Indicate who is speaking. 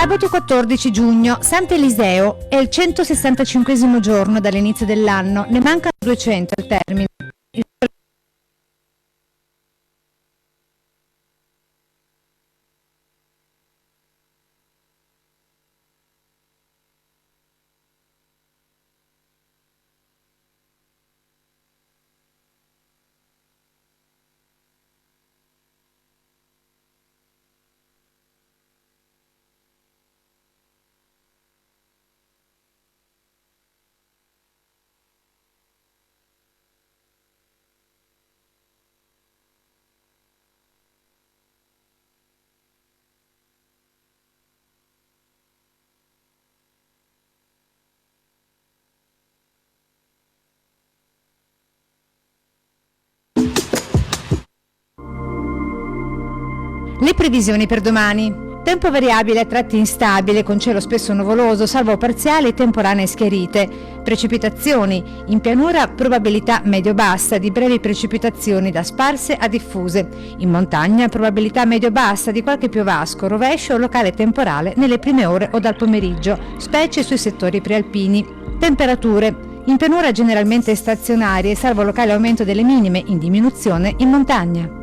Speaker 1: Sabato 14 giugno, Sant'Eliseo, è il 165° giorno dall'inizio dell'anno, ne mancano 200 al termine. Le previsioni per domani. Tempo variabile a tratti instabile, con cielo spesso nuvoloso, salvo parziali e temporanee schiarite. Precipitazioni. In pianura probabilità medio-bassa di brevi precipitazioni da sparse a diffuse. In montagna probabilità medio-bassa di qualche piovasco, rovescio o locale temporale nelle prime ore o dal pomeriggio, specie sui settori prealpini. Temperature. In pianura generalmente stazionarie, salvo locale aumento delle minime, in diminuzione in montagna.